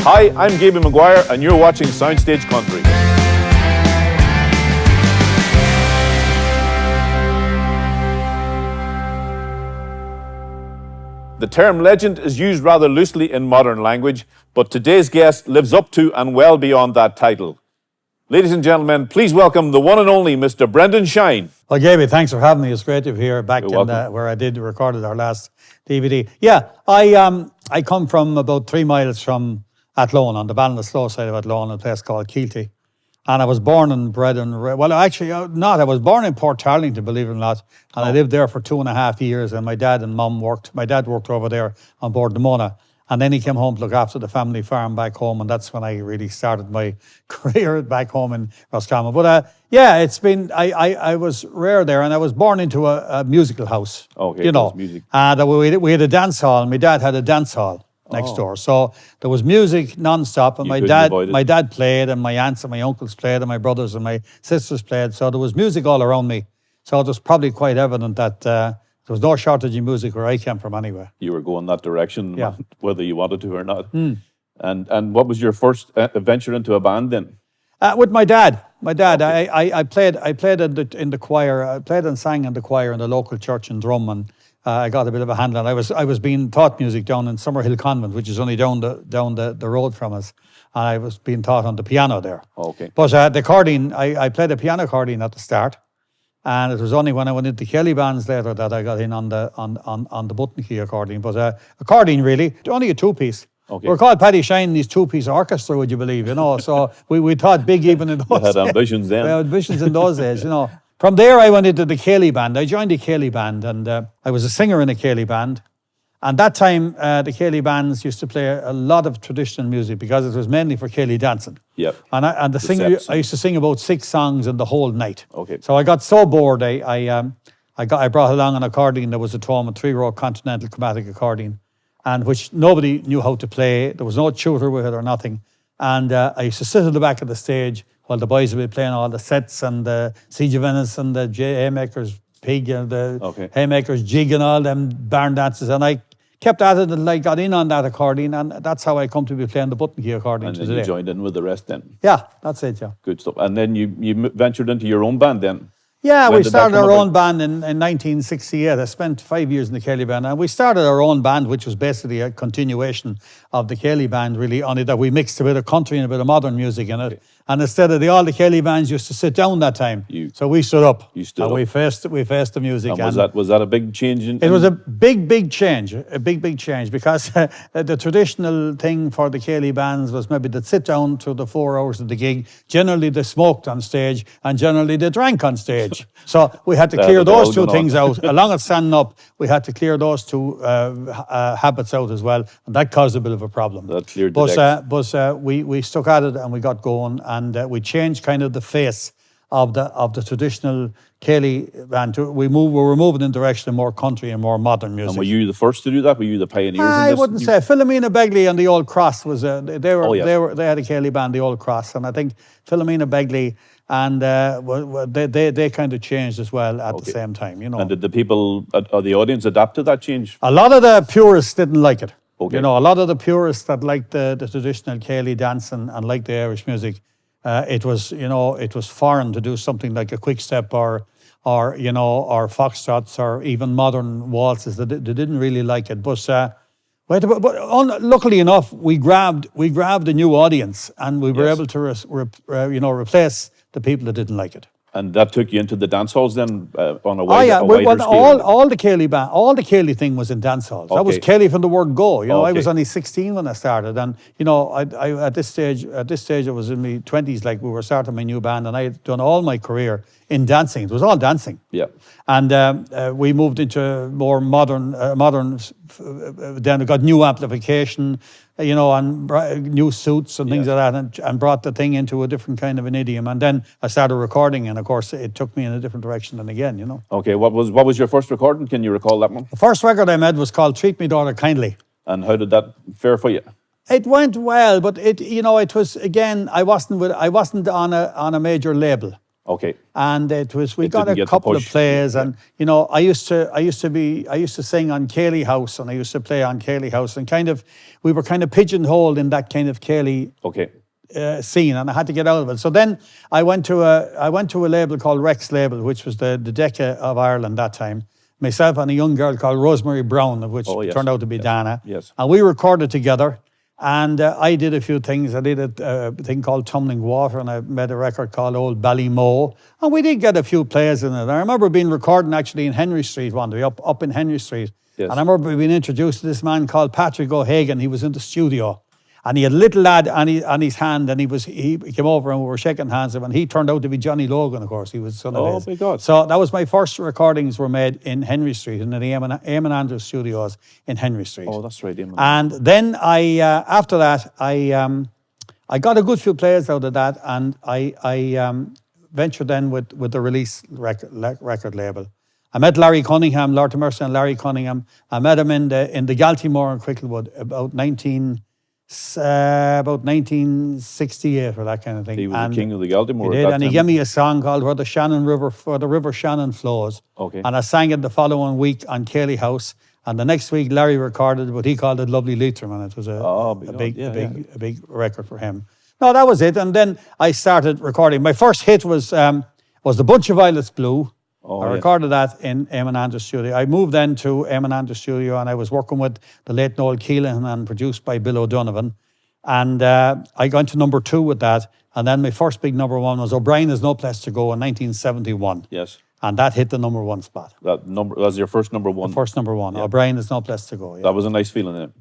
Hi, I'm Gaby Maguire and you're watching Soundstage Country. The term legend is used rather loosely in modern language, but today's guest lives up to and well beyond that title. Ladies and gentlemen, please welcome the one and only Mr. Brendan Shine. Well, Gaby, thanks for having me. It's great to be here back where I recorded our last DVD. Yeah, I come from about 3 miles from Athlone, on the Ballinasloe side of Athlone, a place called Keelty. And I was born and bred in, I was born in Port Tarlington, believe it or not. And I lived there for 2.5 years, and my dad and mum worked. My dad worked over there on board the Mona. And then he came home to look after the family farm back home, and that's when I really started my career back home in Roscommon. But it's been, I was rare there, and I was born into a musical house. Okay, you know. Music. And we had a dance hall, and my dad had a dance hall next door. So there was music non-stop, and my dad played, and my aunts and my uncles played, and my brothers and my sisters played. So there was music all around me. So it was probably quite evident that there was no shortage of music where I came from anyway. You were going that direction, whether you wanted to or not. And what was your first venture into a band then? With my dad. Okay. I played in the choir. I played and sang in the choir in the local church in Drum, and I got a bit of a handle. I was being taught music down in Summerhill Convent, which is only down the road from us, and I was being taught on the piano there. Okay. But the accordion, I played a piano accordion at the start, and it was only when I went into Kelly bands later that I got in on the button key accordion. But accordion really, only a 2-piece. Okay. We're called Paddy Shine, these 2-piece orchestra, would you believe? You know, so we thought big even in those days. You had ambitions then. We had ambitions in those days, you know. From there, I went into the Cayley band. I joined the Cayley band, and I was a singer in a Cayley band. And that time, the Cayley bands used to play a lot of traditional music because it was mainly for Cayley dancing. Yep. And I used to sing about 6 songs in the whole night. Okay. So I got so bored, I brought along an accordion that was a 3-row Continental chromatic accordion, and which nobody knew how to play. There was no tutor with it or nothing. And I used to sit at the back of the stage while the boys would be playing all the sets and the Siege of Venice and the Haymakers Pig and the Haymakers Jig and all them barn dances. And I kept at it and I got in on that accordion, and that's how I come to be playing the button key accordion today. And then you joined in with the rest then? Yeah, that's it, yeah. Good stuff. And then you ventured into your own band then? Yeah, we started our own band in 1968. I spent 5 years in the Cayley band, and we started our own band, which was basically a continuation of the Cayley band, really, only that we mixed a bit of country and a bit of modern music in it. Okay. And instead of all the Cayley bands used to sit down that time, so we stood up. You stood up. We faced the music. And was that a big change? It was a big change, because the traditional thing for the Cayley bands was maybe they'd sit down through the 4 hours of the gig. Generally, they smoked on stage, and generally they drank on stage. So we had to clear those 2 things out. Along with standing up, we had to clear those 2 habits out as well, and that caused a bit of a problem. That cleared the decks. But we stuck at it and we got going, and we changed kind of the face of the traditional Cayley band. We were moving in the direction of more country and more modern music. And were you the first to do that? Were you the pioneers in this? I wouldn't say. Philomena Begley and the Old Cross was they had a Cayley band, the Old Cross, and I think Philomena Begley and they kind of changed as well at the same time, you know. And did the people or the audience adapt to that change? A lot of the purists didn't like it. Okay. You know, a lot of the purists that liked the traditional Cayley dance and liked the Irish music, it was foreign to do something like a quick step or foxtrots or even modern waltzes. They didn't really like it, but luckily enough, we grabbed a new audience, and we were able to replace the people that didn't like it. And that took you into the dance halls then on a wider, Oh yeah, wider scale? all the Cayley thing was in dance halls. Okay. That was Cayley from the word go. You know, I was only 16 when I started, and you know, I at this stage I was in my 20s. Like, we were starting my new band, and I had done all my career in dancing. It was all dancing. Yeah. And we moved into more modern. Then we got new amplification, you know, and new suits and things like that, and brought the thing into a different kind of an idiom. And then I started recording, and of course, it took me in a different direction than again, you know. Okay, what was your first recording? Can you recall that one? The first record I made was called "Treat Me Daughter Kindly." And how did that fare for you? It went well, but it was again. I wasn't on a major label. Okay. And we It got didn't a get the couple of push. plays, and I used to sing on Cayley House, and I used to play on Cayley House, and we were kind of pigeonholed in that kind of Cayley Okay. scene, and I had to get out of it. So then I went to a label called Rex Label, which was the Decca of Ireland that time. Myself and a young girl called Rosemary Brown, of which yes. turned out to be Dana. Yes. And we recorded together. And I did a few things. I did a thing called Tumbling Water, and I made a record called Old Ballymo. And we did get a few plays in it. I remember being recording actually in Henry Street one day, up in Henry Street. Yes. And I remember being introduced to this man called Patrick O'Hagan. He was in the studio. And he had a little lad on his hand, and he came over and we were shaking hands with him, and he turned out to be Johnny Logan, of course. He was son of his. Oh, my God. So that was my first recordings were made in Henry Street, in the Eamon Andrews Studios in Henry Street. Oh, that's right. Eamon. And then after that, I got a good few players out of that, and I ventured then with the Release record label. I met Larry Cunningham, Lord Mercer and Larry Cunningham. I met him in the Galtymore in Cricklewood about 1968 or that kind of thing. He was the king of the Galtymore. He did, and he gave me a song called Where the River Shannon Flows. Okay. And I sang it the following week on Cayley House. And the next week, Larry recorded what he called it Lovely Leitrim, and it was a big record for him. No, that was it. And then I started recording. My first hit was The Bunch of Violets Blue. I recorded that in Eamon Andrews Studio. I moved then to Eamon Andrews Studio, and I was working with the late Noel Keelan and produced by Bill O'Donovan. And I got to number 2 with that. And then my first big number 1 was O'Brien Is No Place to Go in 1971. Yes. And that hit the number 1 spot. That was your first number 1? The first number 1. Yeah. O'Brien Is No Place to Go. Yeah. That was a nice feeling, innit?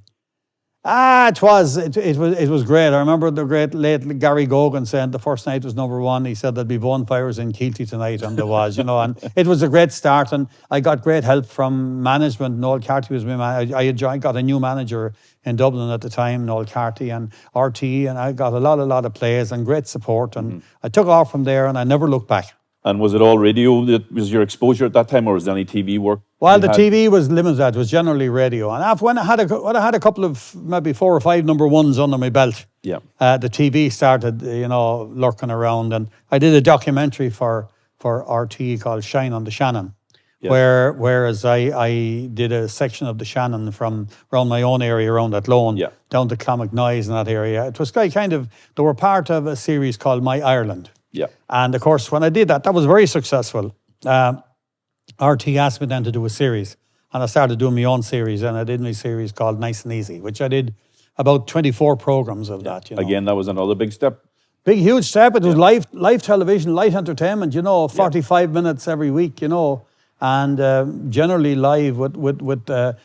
It was. It was great. I remember the great late Gary Gogan saying the first night was number 1. He said there'd be bonfires in Keelty tonight, and there was, and it was a great start. And I got great help from management. Noel Carty was my man. I got a new manager in Dublin at the time, Noel Carty and RT, and I got a lot of players and great support. And I took off from there, and I never looked back. And was it all radio that was your exposure at that time, or was there any TV work? Well, the TV was limited. It was generally radio. And when I had a couple of maybe 4 or 5 number 1s under my belt, yeah, the TV started, lurking around. And I did a documentary for RT called Shine on the Shannon, yes, whereas I did a section of the Shannon from around my own area, around Athlone, yeah, down to Clonmacnoise in that area. It was they were part of a series called My Ireland. Yeah. And of course, when I did that was very successful. RT asked me then to do a series, and I started doing my own series, and I did my series called Nice and Easy, which I did about 24 programs of that. Again, that was another big step. Big, huge step. It was live television, live entertainment, 45 minutes every week, and generally live with a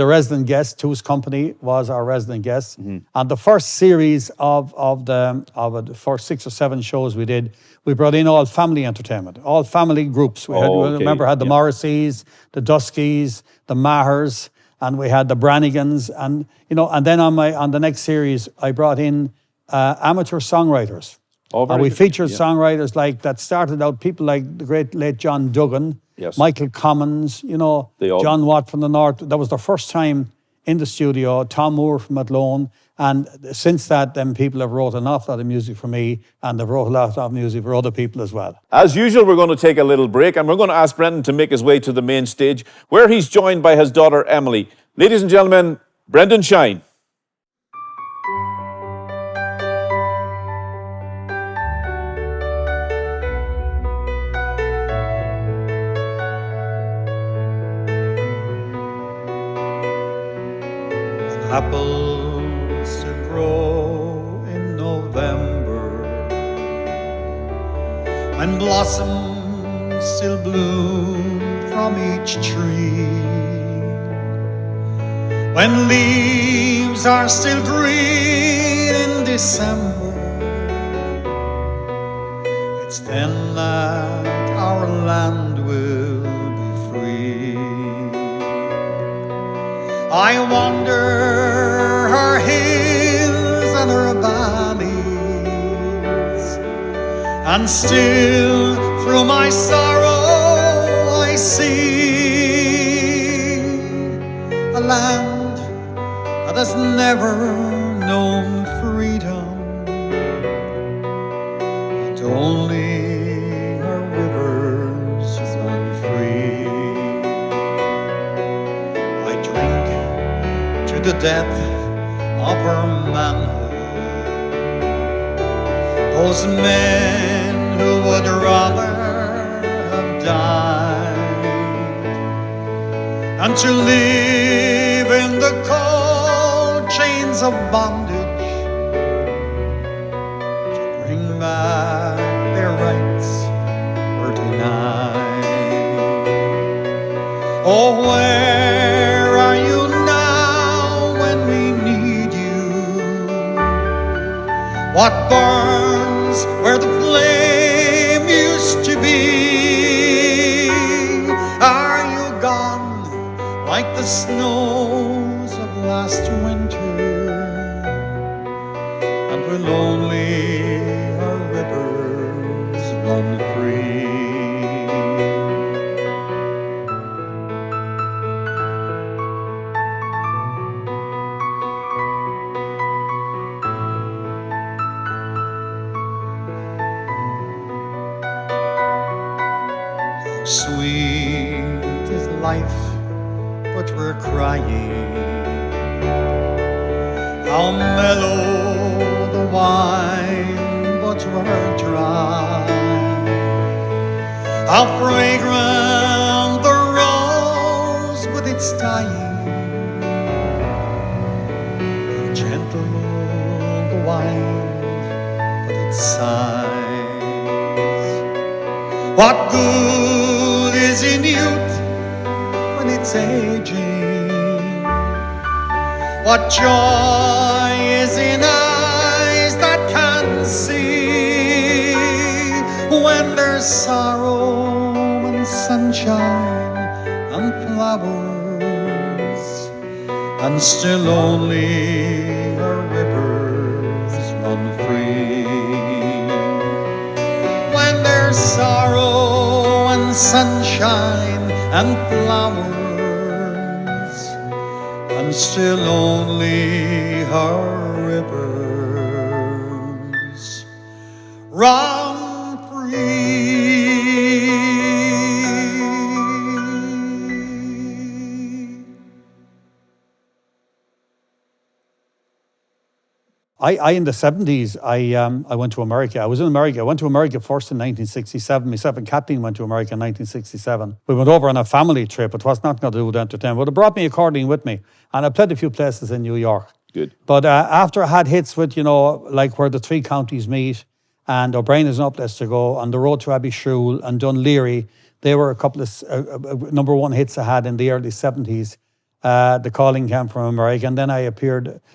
resident guest, whose company was our resident guest. Mm-hmm. And the first series of the first 6 or 7 shows we did, we brought in all family entertainment, all family groups. We had the Morrisseys, the Duskies, the Mahers, and we had the Brannigans, and then on the next series I brought in amateur songwriters. And we featured songwriters that started out, people like the great late John Duggan, yes, Michael Commons, John Watt from the North. That was their first time in the studio. Tom Moore from Athlone. And since that, then people have wrote an awful lot of music for me, and they've wrote a lot of music for other people as well. As usual, we're going to take a little break, and we're going to ask Brendan to make his way to the main stage, where he's joined by his daughter, Emily. Ladies and gentlemen, Brendan Shine. Apples to grow in November, when blossoms still bloom from each tree, when leaves are still green in December. It's then that our land will be free. I wander her hills and her valleys, and still through my sorrow I see a land that has never known freedom, and only death of her manhood. Those men who would rather have died and to live in the cold chains of bondage, to bring back their rights were denied. Oh, where are you now when we need you? What burns where the flame used to be? Are you gone like the snows of last winter? And will only our rivers run free? Sweet is life, but we're crying. How mellow the wine, but we're dry. How fragrant the rose with its dying. How gentle the wind, but it sighs. What good is in youth when it's aging? What joy is in eyes that can see? When there's sorrow and sunshine and flowers, and still only our rivers run free. When there's sorrow and sunshine and flowers, and still only our rivers run free. I in the 70s, I went to America. I was in America. I went to America first in 1967. Myself and Kathleen went to America in 1967. We went over on a family trip. It was nothing to do with entertainment, but it brought me accordion with me. And I played a few places in New York. Good. But after I had hits with, like where the three counties meet, and O'Brien is an up place to go, on the road to Abbeyshrew and Dunleary, they were a couple of number one hits I had in the early 70s. The Calling came from America. And then I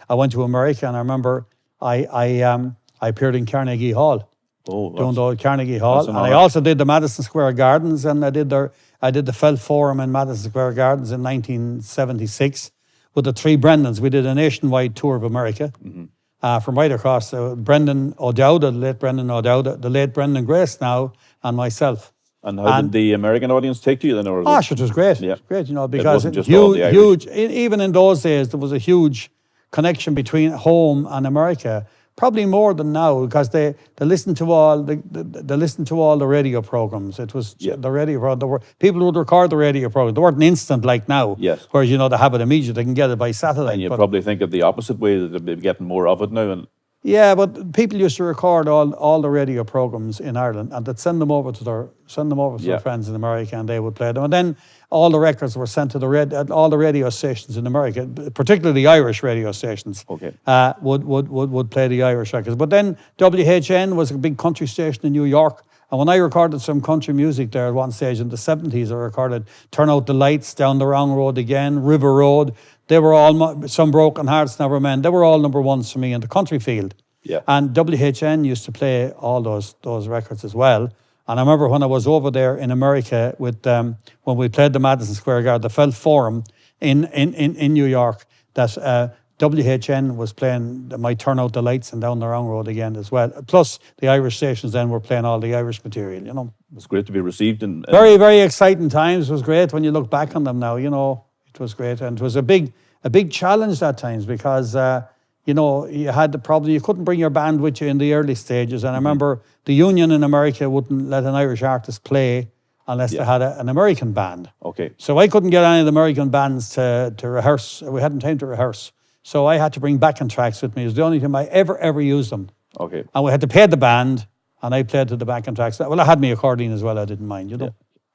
went to America, and I remember I appeared in Carnegie Hall. Doing the old Carnegie Hall. And I also did the Madison Square Gardens, and I did the Felt Forum in Madison Square Gardens in 1976 with the three Brendans. We did a nationwide tour of America from right across. Brendan O'Dowd, the late Brendan O'Dowd, the late Brendan Grace now, and myself. And how did the American audience take to you then? Or it was great. Yeah. It was great, because it wasn't just all the Irish. huge. Even in those days, there was a huge connection between home and America. Probably more than now, because they listened to all the radio programs. It was the radio program. People would record the radio program. They weren't instant like now. Yes. Whereas they have it immediate. They can get it by satellite. And you probably think of the opposite way, that they're getting more of it now. And yeah, but people used to record all the radio programs in Ireland, and they'd send them over to their friends in America, and they would play them. And then all the records were sent to all the radio stations in America, particularly the Irish radio stations. Okay. Would play the Irish records. But then WHN was a big country station in New York. And when I recorded some country music there at one stage in the 70s, I recorded Turn Out the Lights, Down the Wrong Road Again, River Road. They were all, Some Broken Hearts Never Mend. They were all number ones for me in the country field. Yeah. And WHN used to play all those records as well. And I remember when I was over there in America with when we played the Madison Square Garden, the Felt Forum in New York, that WHN was playing My Turn Out the Lights and Down the Wrong Road Again as well. Plus the Irish stations then were playing all the Irish material, It was great to be received. Very, very exciting times. It was great when you look back on them now, It was great. And it was a big challenge at times because, you had the problem, you couldn't bring your band with you in the early stages. And I remember the union in America wouldn't let an Irish artist play unless they had an American band. Okay. So I couldn't get any of the American bands to rehearse. We hadn't time to rehearse. So I had to bring backing tracks with me. It was the only time I ever used them. Okay. And we had to pay the band, and I played to the backing tracks. Well, I had my accordion as well. I didn't mind, you know. Yeah.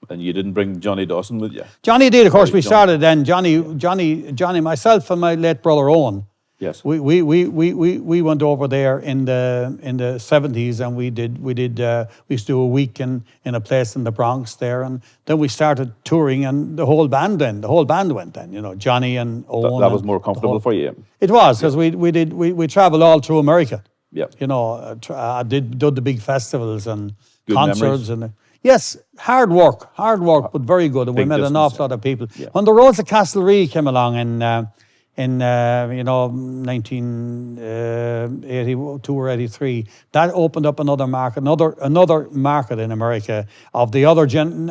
And you didn't bring Johnny Dawson with you? Johnny did, of course. We started then. Johnny, myself, and my late brother Owen. Yes. We went over there in the 70s, and we used to do a week in a place in the Bronx there, and then we started touring, and the whole band went then, you know, Johnny and Owen. That was more comfortable for you. It was, because we traveled all through America. Yeah. You know, I did the big festivals and Good concerts memories. yes, hard work, but very good. And we Big met an distance, awful lot of people. Yeah. When the Roads of Castlereagh came along in 1982 or 83, that opened up another market, another market in America of the other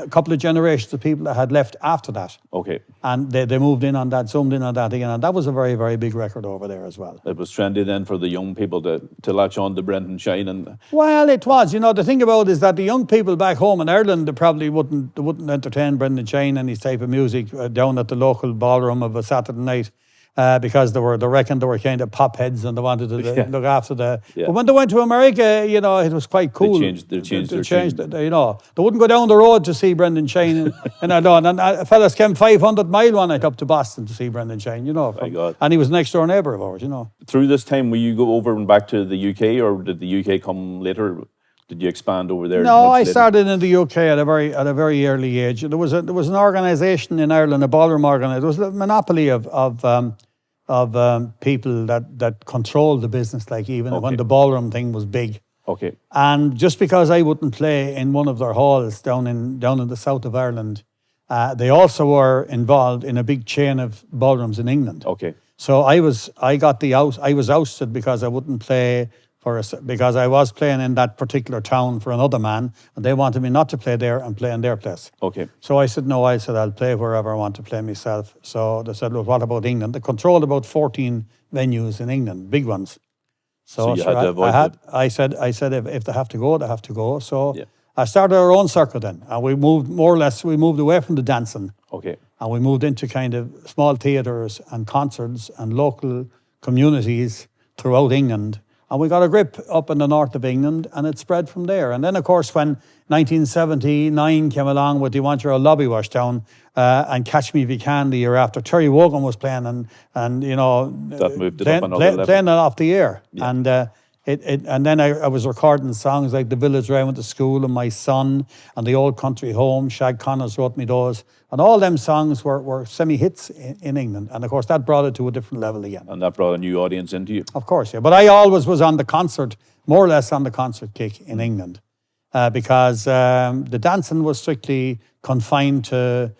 couple of generations of people that had left after that. Okay. And they moved in on that, zoomed in on that again, and that was a very, very big record over there as well. It was trendy then for the young people to latch on to Brendan Shine and. Well, it was. You know, the thing about it is that the young people back home in Ireland, they probably wouldn't entertain Brendan Shine and his type of music down at the local ballroom of a Saturday night. Because they reckoned they were kind of pop heads and they wanted to look after the. Yeah. But when they went to America, you know, it was quite cool. They changed their tune. You know, they wouldn't go down the road to see Brendan Shine and alone. And fellas came 500 mile one night up to Boston to see Brendan Shine. You know, My God. And he was next door neighbour of ours. You know. Through this time, will you go over and back to the UK, or did the UK come later? Did you expand over there? No, I later? started in the UK at a very early age. There was an organisation in Ireland, a ballroom organisation. It was a monopoly of people that controlled the business, like even when the ballroom thing was big. Okay. And just because I wouldn't play in one of their halls down in the south of Ireland, they also were involved in a big chain of ballrooms in England. Okay. So I was ousted because I wouldn't play because I was playing in that particular town for another man, and they wanted me not to play there and play in their place. Okay. So I said no. I said I'll play wherever I want to play myself. So they said, well, what about England? They controlled about 14 venues in England, big ones. So you had to avoid it. I said if they have to go, they have to go. So Yeah. I started our own circuit then, and we moved away from the dancing, Okay. and we moved into kind of small theatres and concerts and local communities throughout England. And we got a grip up in the north of England, and it spread from there. And then, of course, when 1979 came along with "Do You Want Your Lobby Wash Down" and "Catch Me If You Can" the year after, Terry Wogan was playing, and you know, That moved it up another level. playing it off the air. Yeah. And and then I was recording songs like "The Village Where I Went to School" and "My Son" and "The Old Country Home." Shag Connors wrote me those, and all them songs were semi-hits in England. And of course, that brought it to a different level again. And that brought a new audience into you. Of course, yeah. But I always was on the concert, more or less on the concert kick in England, because the dancing was strictly confined to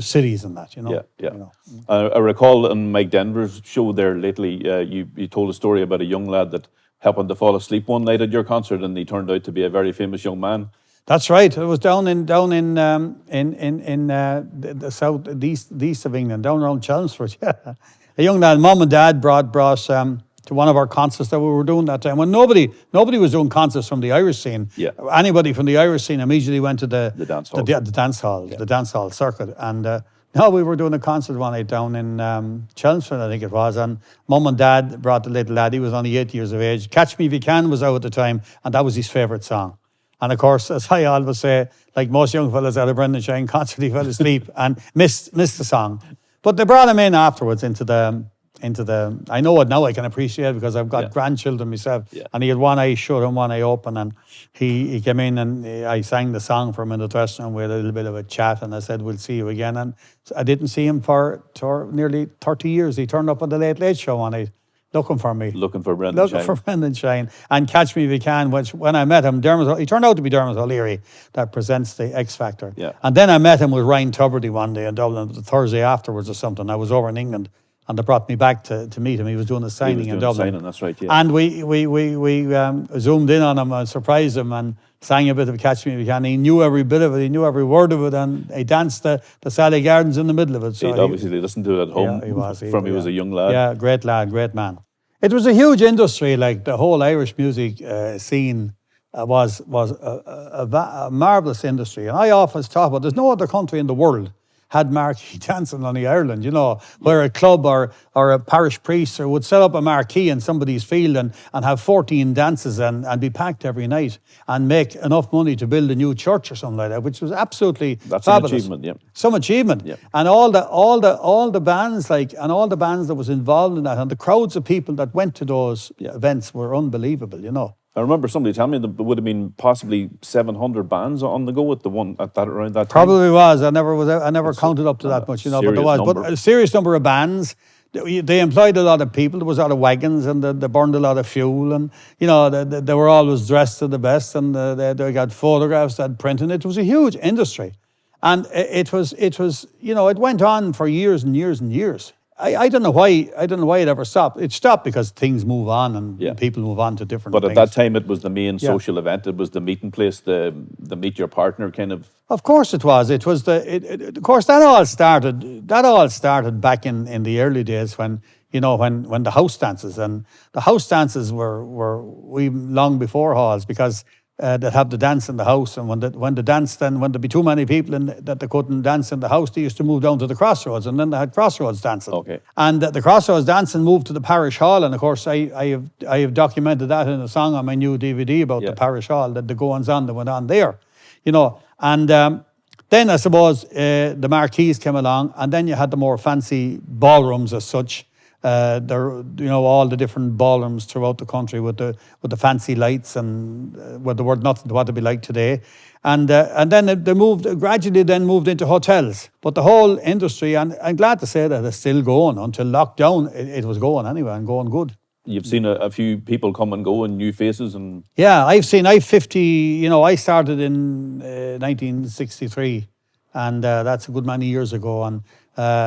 cities and that, you know. Yeah, yeah. You know. I recall on Mike Denver's show there lately, you told a story about a young lad that happened to fall asleep one night at your concert, and he turned out to be a very famous young man. That's right. It was down in the south, the east of England, down around Chelmsford. Yeah, a young lad. Mum and Dad brought to one of our concerts that we were doing that time when nobody was doing concerts from the Irish scene. Yeah. Anybody from the Irish scene immediately went to the dance hall. The dance hall circuit. And no, we were doing a concert one night down in Chelmsford, I think it was, and Mum and Dad brought the little lad. He was only 8 years of age. "Catch Me If You Can" was out at the time, and that was his favourite song. And of course, as I always say, like most young fellas at a Brendan Shine concert, he fell asleep and missed the song. But they brought him in afterwards into the. I know it now. I can appreciate it because I've got grandchildren myself. Yeah. And he had one eye shut and one eye open, and he came in and I sang the song for him in the dressing room. We had a little bit of a chat, and I said, "We'll see you again." And I didn't see him for nearly 30 years. He turned up on the Late Late Show one night, looking for me. Looking for Brendan Shine. And "Catch Me If You Can," which when I met him, he turned out to be Dermot O'Leary that presents the X Factor. Yeah. And then I met him with Ryan Tubridy one day in Dublin, the Thursday afterwards or something. I was over in England, and they brought me back to meet him. He was doing a signing in Dublin. That's right, yeah. And we zoomed in on him and surprised him and sang a bit of "Catch Me If You Can." He knew every bit of it. He knew every word of it, and he danced the Sally Gardens in the middle of it. So He'd obviously listened to it at home. Yeah, he was. He was a young lad. Yeah, great lad, great man. It was a huge industry. Like the whole Irish music scene was a marvelous industry. And I often talk about there's no other country in the world had marquee dancing on the Ireland, you know, where a club or a parish priest would set up a marquee in somebody's field and have 14 dances and be packed every night and make enough money to build a new church or something like that, which was absolutely That's fabulous. an achievement, yeah. Some achievement. Yeah. And all the bands, and all the bands that was involved in that, and the crowds of people that went to those events were unbelievable, you know. I remember somebody telling me there would have been possibly 700 bands on the go at the one at that around that time. Probably was. I never counted up to that much, you know. But there was, but a serious number of bands. They employed a lot of people. There was a lot of wagons, and they burned a lot of fuel, and you know they were always dressed to the best, and they got photographs that printed. It was a huge industry, and it was you know, it went on for years and years and years. I don't know why it ever stopped. It stopped because things move on and people move on to different things. But at that time, it was the main social event. It was the meeting place, the meet your partner kind of. Of course it was. It was of course that all started back in the early days when, you know, when the house dances, and the house dances were long before halls, because they'd have the dance in the house, and when there'd be too many people that they couldn't dance in the house, they used to move down to the crossroads, and then they had crossroads dancing. Okay. And the crossroads dancing moved to the parish hall, and of course I have documented that in a song on my new DVD about the parish hall, that the goings on that went on there, you know. And then I suppose the marquees came along, and then you had the more fancy ballrooms as such. There, you know, all the different ballrooms throughout the country with the fancy lights, and where there were nothing to what to be like today, and then they gradually moved into hotels. But the whole industry, and I'm glad to say that it's still going until lockdown. It was going anyway, and going good. You've seen a few people come and go, and new faces, and I've 50. You know, I started in 1963, and that's a good many years ago, and.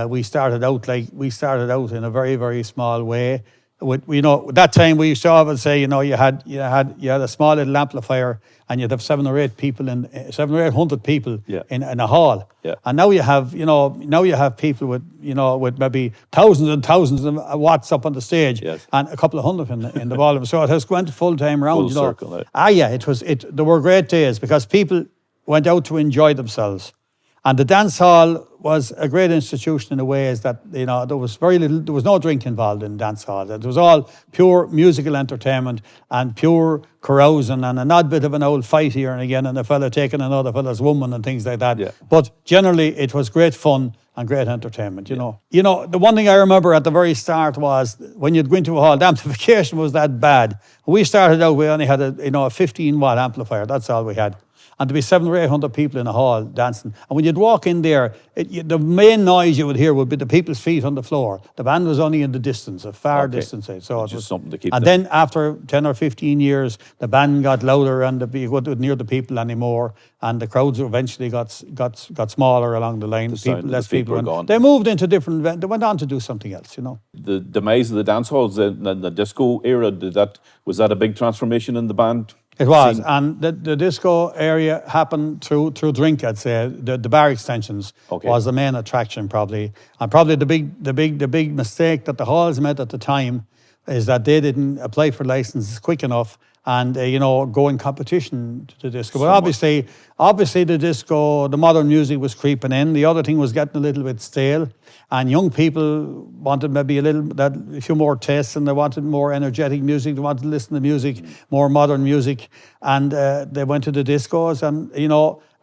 We started out in a very, very small way. With, you know, that time we used to often say, you know, you had a small little amplifier, and you'd have 700 or 800 people in a hall. Yeah. And now you have people with maybe thousands and thousands of watts up on the stage, and a couple of hundred in the volume. So it has went full time round. Full circle. There were great days because people went out to enjoy themselves. And the dance hall was a great institution in a way, is that, you know, there was no drink involved in dance hall. It was all pure musical entertainment and pure carousing, and an odd bit of an old fight here and again, and a fella taking another fella's woman and things like that. Yeah. But generally it was great fun and great entertainment, you know. You know, the one thing I remember at the very start was when you'd go into a hall, the amplification was that bad. When we started out, we only had a 15-watt amplifier. That's all we had. And to be 700 or 800 people in a hall dancing. And when you'd walk in there, the main noise you would hear would be the people's feet on the floor. The band was only in the distance, a far distance. So it was something to keep. And then after 10 or 15 years, the band got louder, and you wasn't near the people anymore. And the crowds eventually got smaller along the line. Less people were gone. They moved into different events. They went on to do something else, you know. The demise of the dance halls in the disco era, was that a big transformation in the band? It was, and the disco area happened through drink. I'd say the bar extensions was the main attraction, probably, and probably the big mistake that the halls made at the time is that they didn't apply for licenses quick enough, and go in competition to the disco. But obviously the disco, the modern music was creeping in. The other thing was getting a little bit stale, and young people wanted maybe a few more tastes, and they wanted more energetic music. They wanted to listen to music, more modern music, and they went to the discos. And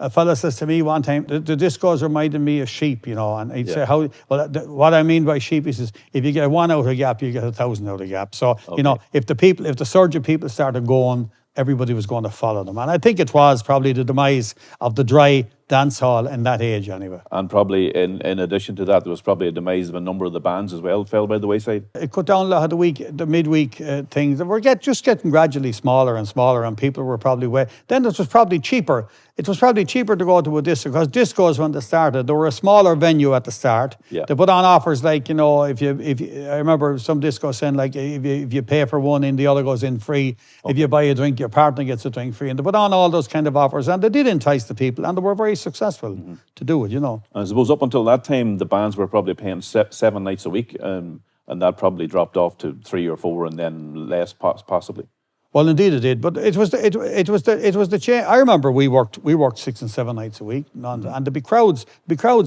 a fella says to me one time, the discos reminded me of sheep, and he'd say, what I mean by sheep is if you get one out of a gap, you get 1,000 out of a gap. So, if the surge of people started going, everybody was going to follow them. And I think it was probably the demise of the dry dance hall in that age anyway. And probably in addition to that, there was probably a demise of a number of the bands as well, fell by the wayside. It cut down a lot of the midweek things. They were just getting gradually smaller and smaller, and people were probably then it was probably cheaper. It was probably cheaper to go to a disco, because discos, when they started, they were a smaller venue at the start. Yeah. They put on offers like, if I remember some discos saying like, if you pay for one in, the other goes in free. Okay. If you buy a drink, your partner gets a drink free. And they put on all those kind of offers, and they did entice the people, and they were very successful to do it, And I suppose up until that time, the bands were probably paying 7 nights a week, and that probably dropped off to 3 or 4, and then less possibly. Well, indeed it did, but it was the change. I remember we worked 6 and 7 nights a week, and there'd be crowds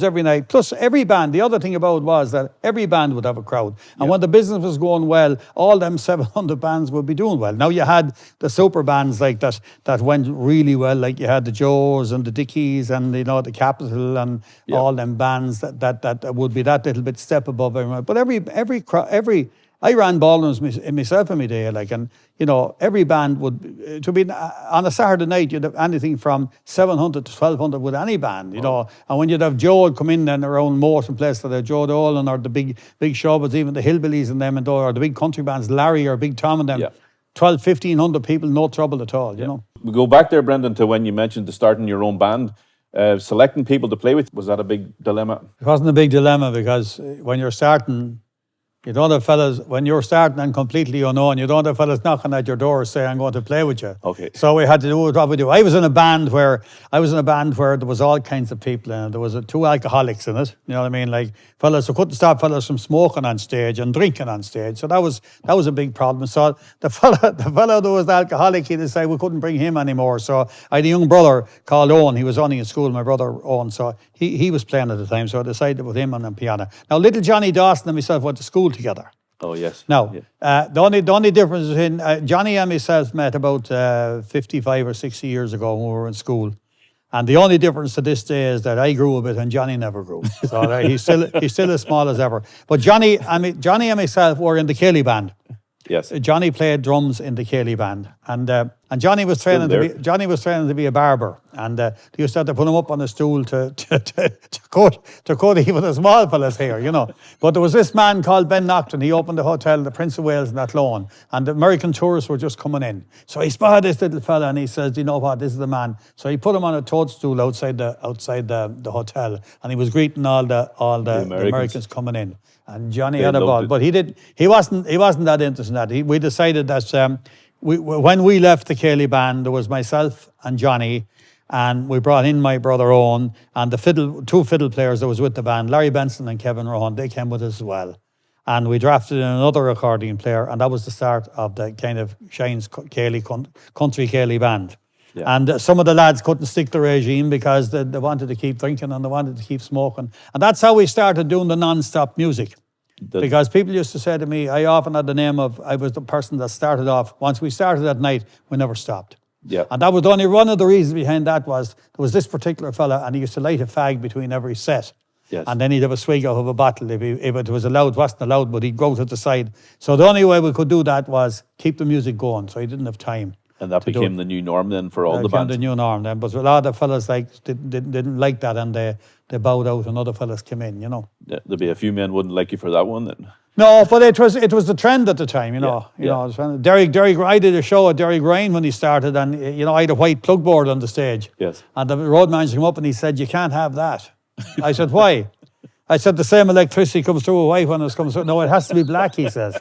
every night. Plus, every band. The other thing about it was that every band would have a crowd, and when the business was going well, all them 700 bands would be doing well. Now you had the super bands like that went really well, like you had the Joes and the Dickies and the Capitol and all them bands that would be that little bit step above everyone. But every I ran ballrooms myself in my day, and every band would to be on a Saturday night. You'd have anything from 700 to 1,200 with any band, and when you'd have Joe come in then around Morton Place, like Joe Dolan or the big show, but even the Hillbillies and them or the big country bands, Larry or Big Tom and them, 1,200-1,500 people, no trouble at all. You know. We go back there, Brendan, to when you mentioned the starting your own band. Selecting people to play with, was that a big dilemma? It wasn't a big dilemma because when you're starting. You don't have fellas, when you're starting and completely unknown, you don't have fellas knocking at your door saying, I'm going to play with you. Okay. So we had to do what we do. I was in a band where there was all kinds of people in it. There was 2 alcoholics in it. You know what I mean? Like fellas who couldn't stop fellas from smoking on stage and drinking on stage. So that was a big problem. So the fella who was the alcoholic, he decided we couldn't bring him anymore. So I had a young brother called Owen. He was only in school, my brother Owen. So he was playing at the time. So I decided to put him on the piano. Now little Johnny Dawson and myself went to school together. Oh, yes. Now, the only difference between Johnny and myself met about 55 or 60 years ago when we were in school. And the only difference to this day is that I grew a bit and Johnny never grew. So he's still as small as ever. But Johnny and myself were in the Cayley band. Yes. Johnny played drums in the Cayley band. And Johnny was training to be a barber, and they used to have to put him up on a stool to cut even the small fella's hair, But there was this man called Ben Nocton. He opened the hotel, the Prince of Wales in Athlone, and the American tourists were just coming in. So he spotted this little fella, and he says, "You know what? This is the man." So he put him on a toadstool outside the hotel, and he was greeting all the Americans coming in. And Johnny had a ball, but he wasn't that interested in that. We decided that. When we left the Cayley band, there was myself and Johnny, and we brought in my brother Owen and the 2 fiddle players that was with the band, Larry Benson and Kevin Rohan. They came with us as well. And we drafted in another accordion player, and that was the start of the kind of Shine's Cayley, country Cayley band. Yeah. And some of the lads couldn't stick the regime because they wanted to keep drinking and they wanted to keep smoking. And that's how we started doing the non-stop music. Because people used to say to me, I often had the name of, I was the person that started off. Once we started at night, we never stopped. Yeah. And that was only one of the reasons behind that was there was this particular fella and he used to light a fag between every set. Yes. And then he'd have a swig out of a bottle if it was allowed, wasn't allowed, but he'd go to the side. So the only way we could do that was keep the music going, so he didn't have time. And that became the new norm then for all the bands? The new norm then. But a lot of fellas didn't like that and they bowed out and other fellas came in, Yeah, there'd be a few men wouldn't like you for that one then. No, but it was the trend at the time, you know. Derek, I did a show at Derek Ryan when he started, and I had a white plug board on the stage. Yes. And the road manager came up and he said, "You can't have that." I said, "Why?" I said, "The same electricity comes through a white one as comes through." "No, it has to be black," he says.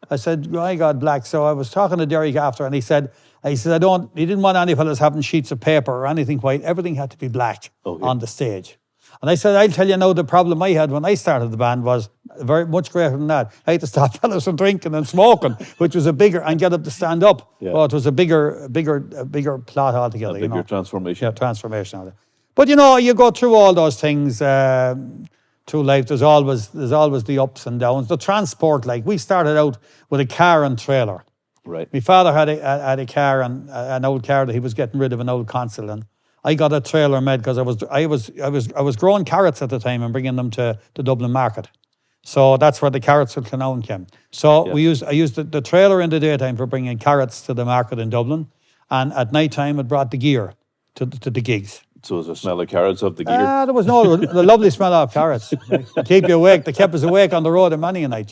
I said, "I got black." So I was talking to Derek after, and he said, he didn't want any fellas having sheets of paper or anything white. Everything had to be black on the stage. And I said, I'll tell you now, the problem I had when I started the band was very much greater than that. I had to stop fellas from drinking and smoking, which was and get them to stand up. Yeah. Well, it was a bigger plot altogether. A bigger transformation. Yeah, transformation. But you go through all those things through life. There's always the ups and downs. The transport, like we started out with a car and trailer. Right. My father had a car and an old car that he was getting rid of, an old Consul, and I got a trailer made because I was growing carrots at the time and bringing them to the Dublin market. So that's where the carrots with Clonown came. So I used the trailer in the daytime for bringing carrots to the market in Dublin, and at night time it brought the gear to the gigs. So was the smell of carrots of the gear? There was the lovely smell of carrots. They keep you awake. They kept us awake on the road in many a night,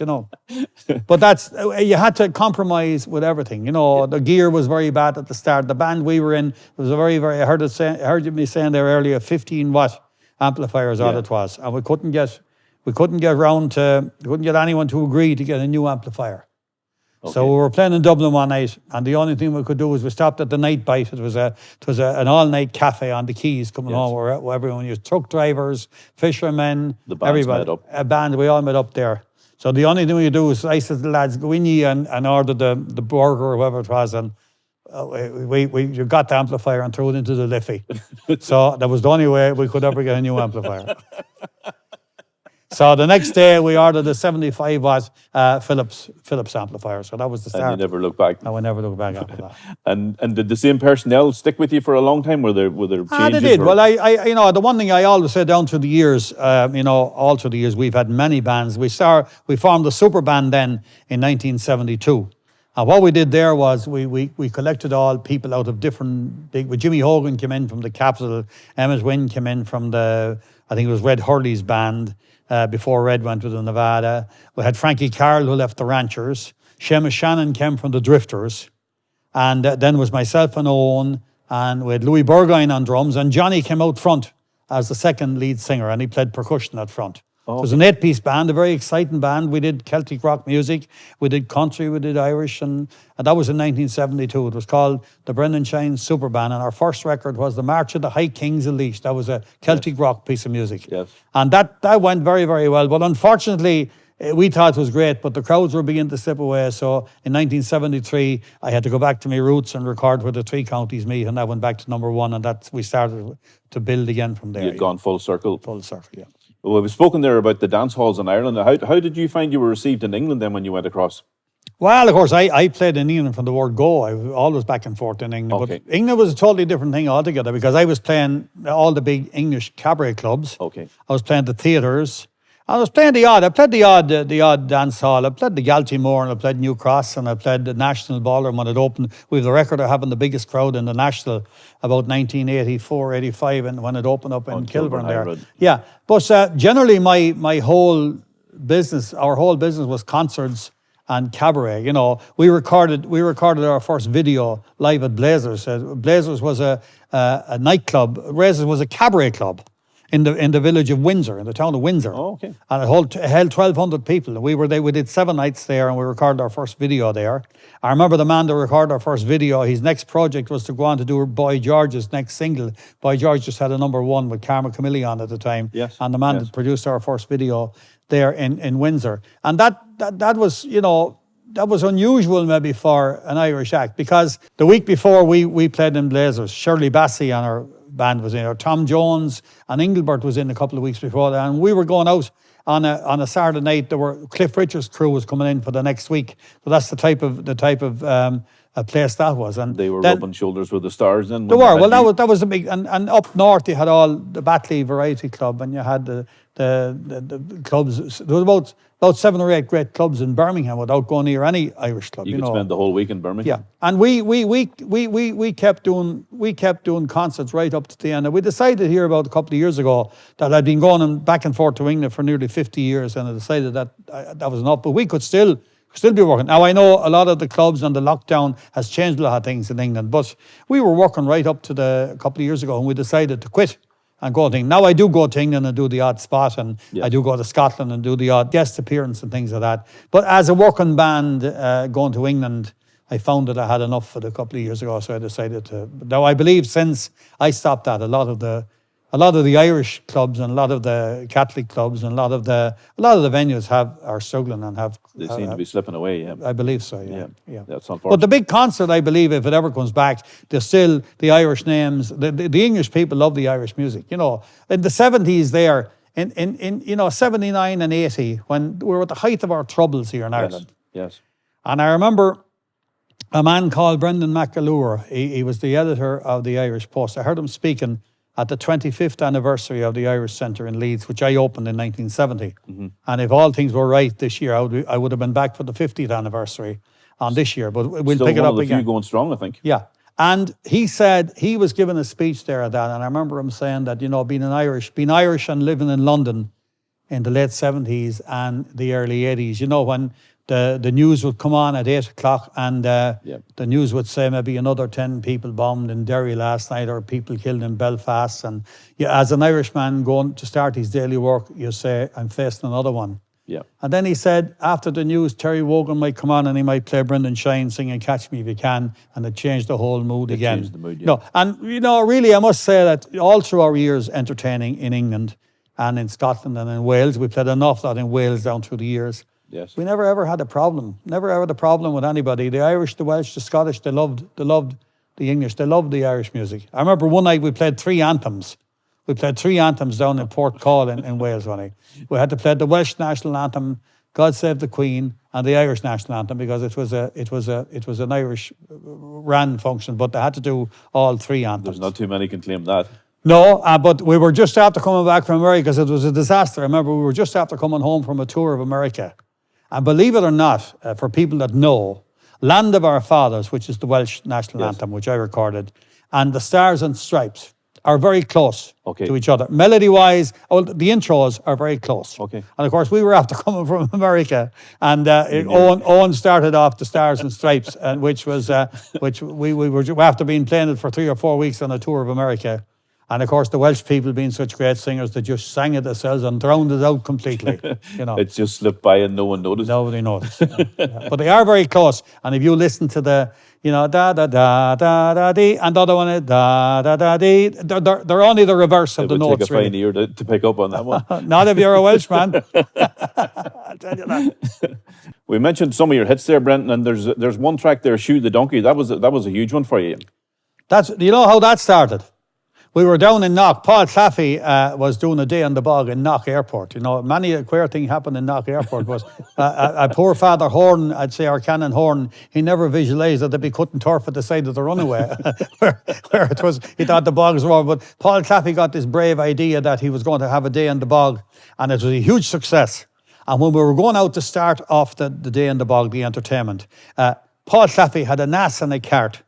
But you had to compromise with everything. The gear was very bad at the start. The band we were in was a very, very, I heard me saying there earlier, 15-watt amplifiers all it was. And we couldn't get anyone to agree to get a new amplifier. Okay. So we were playing in Dublin one night, and the only thing we could do was we stopped at the Night Bite. It was an all-night cafe on the Quays coming home, where everyone used truck drivers, fishermen, everybody. A band, we all met up there. So the only thing we could do was I said to the lads, go in and order the burger or whatever it was, and you got the amplifier and threw it into the Liffey. So that was the only way we could ever get a new amplifier. So the next day we ordered a 75 watt Philips amplifier. So that was the start. And you never looked back. No, we never looked back after that. And did the same personnel stick with you for a long time? Were there changes? They did. Well, I the one thing I always say down through the years, all through the years, we've had many bands. We formed the super band then in 1972. And what we did there was we collected all people out of different big. Jimmy Hogan came in from the Capitol. Emmett Wynn came in from I think it was Red Hurley's band. Before Red went to the Nevada. We had Frankie Carroll, who left the Ranchers. Seamus Shannon came from the Drifters. And then was myself and Owen. And we had Louis Burgoyne on drums. And Johnny came out front as the second lead singer. And he played percussion up front. Oh. It was an 8-piece band, a very exciting band. We did Celtic rock music. We did country. We did Irish. And that was in 1972. It was called the Brendan Shine Super Band. And our first record was the March of the High Kings of Laois. That was a Celtic rock piece of music. Yes. And that went very, very well. But unfortunately, we thought it was great, but the crowds were beginning to slip away. So in 1973, I had to go back to my roots and record where the three counties meet. And that went back to number one. And we started to build again from there. You'd gone full circle. Full circle, yeah. Well, we've spoken there about the dance halls in Ireland. How did you find you were received in England then when you went across? Well, of course, I played in England from the word go. I was always back and forth in England. Okay. But England was a totally different thing altogether because I was playing all the big English cabaret clubs. Okay. I was playing the theatres. I was playing the odd. I played the odd dance hall. I played the Galtymore and I played New Cross and I played the National Ballroom when it opened. We have the record of having the biggest crowd in the National about 1984, 85 and when it opened up in Kilburn there. Road. Yeah. But generally my whole business, our whole business was concerts and cabaret. You know, we recorded our first video live at Blazers. Blazers was a nightclub. Blazers was a cabaret club in the village of Windsor, in the town of Windsor. Oh, okay. And it held 1,200 people. We were there. We did 7 nights there, and we recorded our first video there. I remember the man that recorded our first video. His next project was to go on to do Boy George's next single. Boy George just had a #1 with Karma Camille on at the time. Yes. And the man that produced our first video there in Windsor, and that was, you know, that was unusual maybe for an Irish act because the week before we played in Blazers. Shirley Bassey on our band was in there. Tom Jones and Engelbert was in a couple of weeks before that, and we were going out on a Saturday night. There were Cliff Richard's crew was coming in for the next week. So that's the type of a place that was. And they were rubbing shoulders with the stars then. They were. Well, that was a big and up north you had all the Batley Variety Club and you had the clubs. There was about 7 or 8 great clubs in Birmingham without going near any Irish club. You could spend the whole week in Birmingham. Yeah, and we kept doing concerts right up to the end. And we decided here about a couple of years ago that I'd been going back and forth to England for nearly 50 years, and I decided that that was enough. But we could still be working. Now I know a lot of the clubs and the lockdown has changed a lot of things in England, but we were working right up to a couple of years ago, and we decided to quit and go to England. Now I do go to England and do the odd spot, and I do go to Scotland and do the odd guest appearance and things like that. But as a working band going to England, I found that I had enough for a couple of years ago, so I decided to. Now I believe since I stopped that, a lot of the Irish clubs and a lot of the Catholic clubs and a lot of the venues are struggling and have. They seem to be slipping away. Yeah, I believe so. Yeah. That's unfortunate. But the big concert, I believe, if it ever comes back, there's still the Irish names. The English people love the Irish music. You know, in the 70s, there in 79 and 80, when we were at the height of our troubles here in Ireland. Yes. And I remember a man called Brendan McAlure. He was the editor of the Irish Post. I heard him speaking at the 25th anniversary of the Irish Centre in Leeds, which I opened in 1970. Mm-hmm. And if all things were right this year, I would have been back for the 50th anniversry on this year. But we'll still pick it up again. Still one of the few going strong, I think. Yeah. And he said, he was giving a speech there at that, and I remember him saying that, you know, being Irish and living in London in the late 70s and the early 80s, you know, when the news would come on at 8 o'clock and the news would say maybe another 10 people bombed in Derry last night or people killed in Belfast. And as an Irishman going to start his daily work, you say, I'm facing another one. Yeah. And then he said, after the news, Terry Wogan might come on and he might play Brendan Shine singing Catch Me If You Can, and it changed the whole mood again. Changed the mood, yeah. No, and, you know, really, I must say that all through our years entertaining in England and in Scotland and in Wales, we played an awful lot in Wales down through the years. Yes. We never ever had a problem. Never ever had a problem with anybody. The Irish, the Welsh, the Scottish, they loved the English. They loved the Irish music. I remember one night we played 3 anthems. We played 3 anthems down in Port Call in Wales one night. We had to play the Welsh national anthem, God Save the Queen, and the Irish national anthem because it was an Irish ran function, but they had to do all 3 anthems. There's not too many can claim that. No, but we were just after coming back from America because it was a disaster. I remember we were just after coming home from a tour of America. And believe it or not, for people that know, Land of Our Fathers, which is the Welsh national anthem, which I recorded, and the Stars and Stripes are very close to each other. Melody-wise, the intros are very close. Okay. And of course, we were after coming from America, and Owen started off the Stars and Stripes, and which we were after being playing it for 3 or 4 weeks on a tour of America. And of course, the Welsh people being such great singers, they just sang it themselves and drowned it out completely. You know, it just slipped by and no one noticed. Nobody noticed. Yeah. But they are very close. And if you listen to the, da da da da da dee, and the other one is da da da dee, they're only the reverse of the notes. It would take a fine ear to pick up on that one. Not if you're a Welshman. I'll tell you that. We mentioned some of your hits there, Brendan, and there's one track there, "Shoot the Donkey." That was a huge one for you. Do you know how that started? We were down in Knock. Paul Claffey was doing a day on the bog in Knock Airport. You know, many a queer thing happened in Knock Airport. Was a poor Father Horn, I'd say, or Canon Horn, he never visualised that they'd be cutting turf at the side of the runaway, where it was, he thought the bogs were over. But Paul Claffey got this brave idea that he was going to have a day on the bog, and it was a huge success. And when we were going out to start off the day on the bog, the entertainment, Paul Claffey had an ass and a cart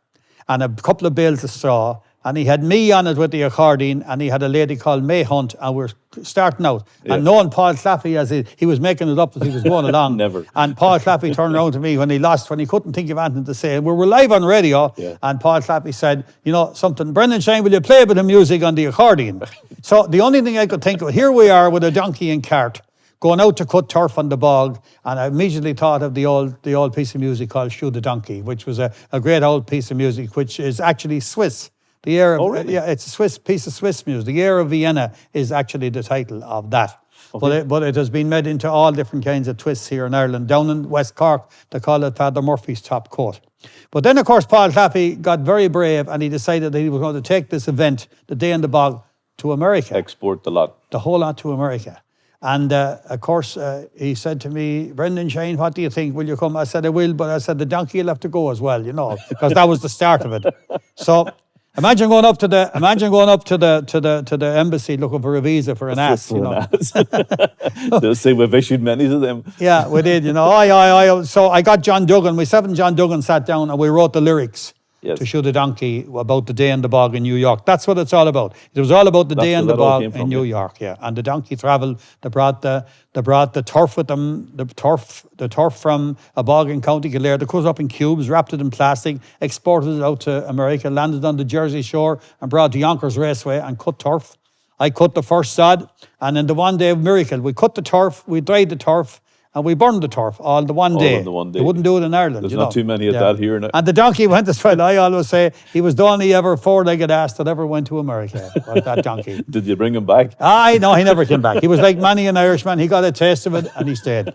and a couple of bales of straw, and he had me on it with the accordion, and he had a lady called May Hunt, and we were starting out. Yes. And knowing Paul Claffey as he was making it up as he was going along. Never. And Paul Claffey turned around to me when he couldn't think of anything to say. We were live on radio, and Paul Claffey said, you know, something, "Brendan Shane, will you play a bit of music on the accordion?" So the only thing I could think of, here we are with a donkey and cart, going out to cut turf on the bog, and I immediately thought of the old piece of music called "Shoot the Donkey," which was a great old piece of music, which is actually Swiss. The Air of, it's a Swiss piece of Swiss music. The Air of Vienna is actually the title of that. Okay. But it has been made into all different kinds of twists here in Ireland. Down in West Cork, they call it Father Murphy's Top Coat. But then, of course, Paul Claffey got very brave, and he decided that he was going to take this event, the Day in the Bog, to America. Export the lot. The whole lot to America. And, of course, he said to me, "Brendan Shane, what do you think? Will you come?" I said, "I will," but I said, "The donkey will have to go as well, you know," because that was the start of it. So imagine going up to the embassy looking for a visa for an ass, you know. They'll say we've issued many of them. Yeah, we did, you know. So I got John Duggan. Myself and John Duggan sat down and we wrote the lyrics to Shoot the Donkey about the day in the bog in New York. That's what it's all about. It was all about the day in the bog in New York, And the donkey travelled. They brought the turf with them, the turf from a bog in County Kildare. They cut it up in cubes, wrapped it in plastic, exported it out to America, landed on the Jersey Shore and brought to Yonkers Raceway and cut turf. I cut the first sod, and in the one day of miracle, we cut the turf, we dried the turf, and we burned the turf all the one day. They wouldn't do it in Ireland. There's not too many of that here now. And the donkey went as well. I always say he was the only ever four-legged ass that ever went to America. Was that donkey? Did you bring him back? No, he never came back. He was like many an Irishman. He got a taste of it and he stayed.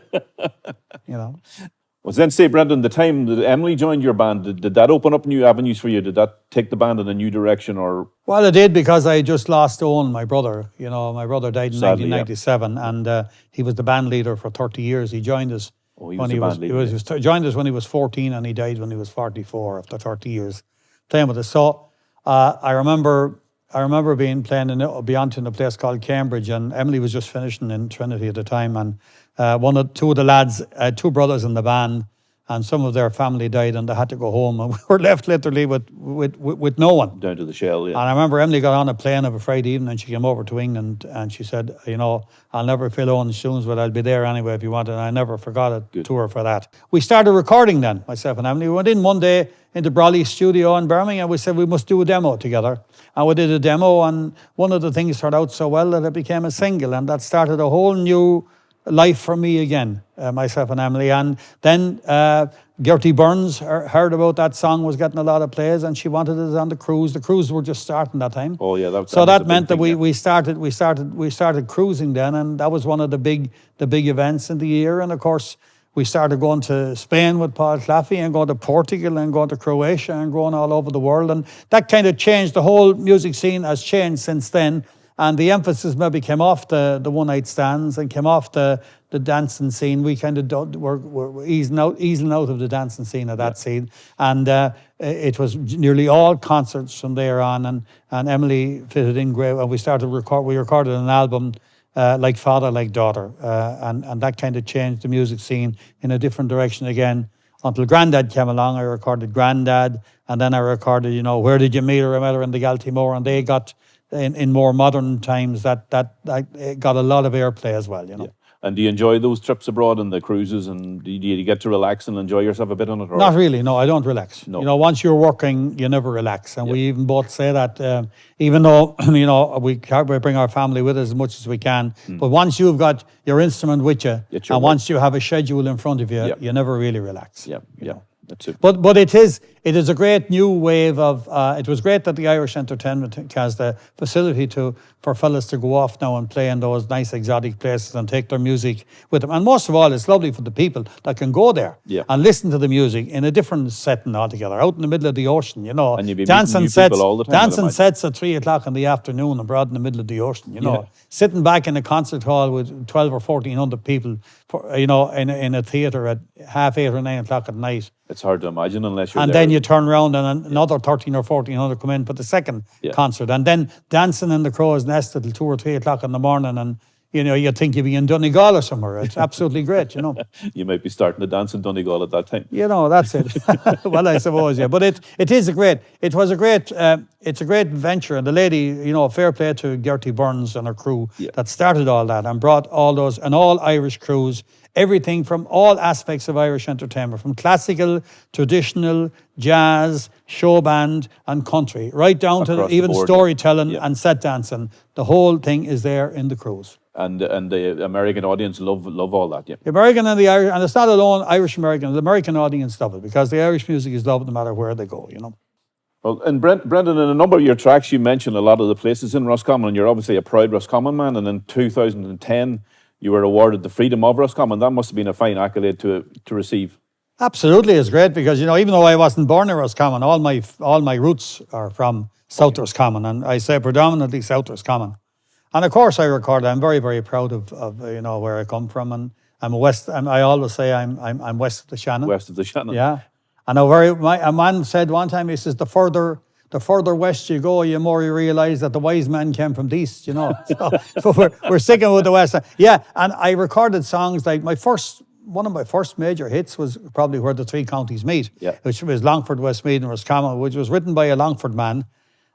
You know. Well, then say, Brendan, the time that Emily joined your band, did that open up new avenues for you? Did that take the band in a new direction, or? Well, it did, because I just lost Owen, my brother. You know, my brother died in 1997, and he was the band leader for 30 years. He joined us. Oh, he was the band leader. He joined us when he was 14, and he died when he was 44 after 30 years playing with us. So I remember being playing in Beyond in a place called Cambridge, and Emily was just finishing in Trinity at the time, and two of the lads, two brothers in the band, and some of their family died, and they had to go home, and we were left literally with no one. Down to the shell, yeah. And I remember Emily got on a plane of a Friday evening, and she came over to England, and she said, you know, "I'll never fill Owen's shoes, but I'll be there anyway if you want." And I never forgot it to her for that. We started recording then, myself and Emily. We went in one day into Brawley's studio in Birmingham. We said we must do a demo together. And we did a demo, and one of the things turned out so well that it became a single, and that started a whole new life for me again, myself and Emily. And then Gertie Burns heard about that song, was getting a lot of plays, and she wanted it on the cruise. The cruise were just starting that time. Oh yeah, so that meant that we started cruising then, and that was one of the big events in the year. And of course, we started going to Spain with Paul Claffey and going to Portugal and going to Croatia and going all over the world. And that kind of changed. The whole music scene has changed since then. And the emphasis maybe came off the one-night stands and came off the dancing scene. We kind of were easing out of the dancing scene at that scene. And it was nearly all concerts from there on. And Emily fitted in great. And we recorded an album like Father, Like Daughter. And that kind of changed the music scene in a different direction again. Until Grandad came along, I recorded Grandad. And then I recorded, Where Did You Meet Her? I Met Her in the Galtymore. And they got... In more modern times, that got a lot of airplay as well, Yeah. And do you enjoy those trips abroad and the cruises? And do you get to relax and enjoy yourself a bit on it? Or? Not really. No, I don't relax. No. Once you're working, you never relax. And we even both say that, even though we bring our family with us as much as we can. But once you've got your instrument with you, and once you have a schedule in front of you, you never really relax. Yeah. That's it. But it is a great new wave of. It was great that the Irish Entertainment has the facility for fellas to go off now and play in those nice exotic places and take their music with them. And most of all, it's lovely for the people that can go there and listen to the music in a different setting altogether, out in the middle of the ocean. And you'd be dancing new sets all the time. Dancing sets at 3:00 in the afternoon abroad in the middle of the ocean. Sitting back in a concert hall with 12 or 1,400 people, in a theatre at 8:30 or 9:00 at night. It's hard to imagine unless you're and there. then you turn around and another 13 or 1,400 come in for the second concert. And then dancing in the Crow's Nest until 2 or 3 o'clock in the morning. And, you think you'd be in Donegal or somewhere. It's absolutely great, You might be starting to dance in Donegal at that time. That's it. Well, I suppose, But it's a great venture. And the lady, fair play to Gertie Burns and her crew that started all that and brought all those, and all Irish crews, everything from all aspects of Irish entertainment, from classical, traditional, jazz, show band and country, right down to even storytelling and set dancing. The whole thing is there in the cruise. And the American audience love all that, The American and the Irish, and it's not alone Irish-American, the American audience love it because the Irish music is loved no matter where they go, Well, and Brendan, in a number of your tracks, you mentioned a lot of the places in Roscommon, and you're obviously a proud Roscommon man, and in 2010, you were awarded the Freedom of Roscommon. That must have been a fine accolade to receive. Absolutely, it's great because, even though I wasn't born in Roscommon, all my roots are from South Roscommon, and I say predominantly South Roscommon. And of course, I'm very, very proud of where I come from, and I'm west. I always say I'm west of the Shannon. West of the Shannon. Yeah, and a man said one time, he says, the further west you go, the more you realise that the wise man came from the east. So we're sticking with the west. Yeah, and I recorded songs like one of my first major hits was probably Where the Three Counties Meet, which was Longford, Westmeath and Roscommon, which was written by a Longford man.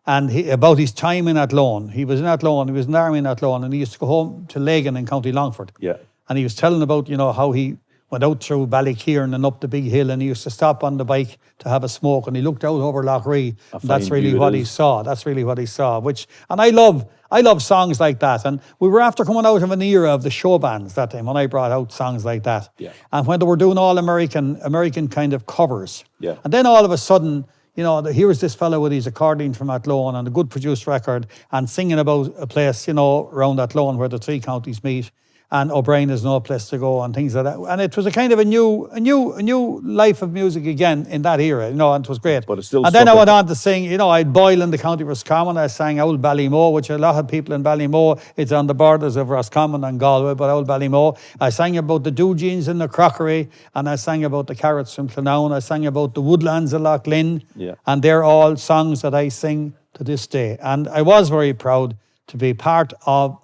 And about his time in Athlone. He was in Athlone, he was in the army in Athlone, and he used to go home to Lagan in County Longford. Yeah. And he was telling about, how he went out through Ballykieran and up the big hill, and he used to stop on the bike to have a smoke, and he looked out over Lough Ree. That's really what he saw. That's really what he saw. And I love songs like that. And we were after coming out of an era of the show bands that time when I brought out songs like that. Yeah. And when they were doing all American kind of covers. Yeah. And then all of a sudden, here was this fellow with his accordion from Athlone and a good produced record and singing about a place, around Athlone where the three counties meet, and O'Brien is no place to go and things like that. And it was a kind of a new life of music again in that era, and it was great. But it's still. And then I went on to sing, I'd Boyle in the County of Roscommon. I sang Old Ballymo, which a lot of people in Ballymo, it's on the borders of Roscommon and Galway, but Old Ballymo. I sang about the Doujeans in the Crockery, and I sang about the Carrots from Clonown. I sang about the Woodlands of Lough Lynn. Yeah. And they're all songs that I sing to this day. And I was very proud to be part of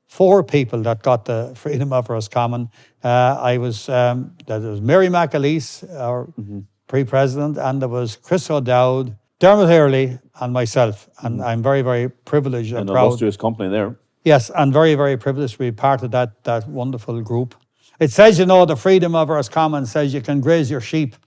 4 people that got the Freedom of Roscommon. That was Mary McAleese, our pre-president, and there was Chris O'Dowd, Dermot Earley, and myself. And I'm very, very privileged and proud. An illustrious company there. Yes, and very, very privileged to be part of that wonderful group. It says, the Freedom of Roscommon says you can graze your sheep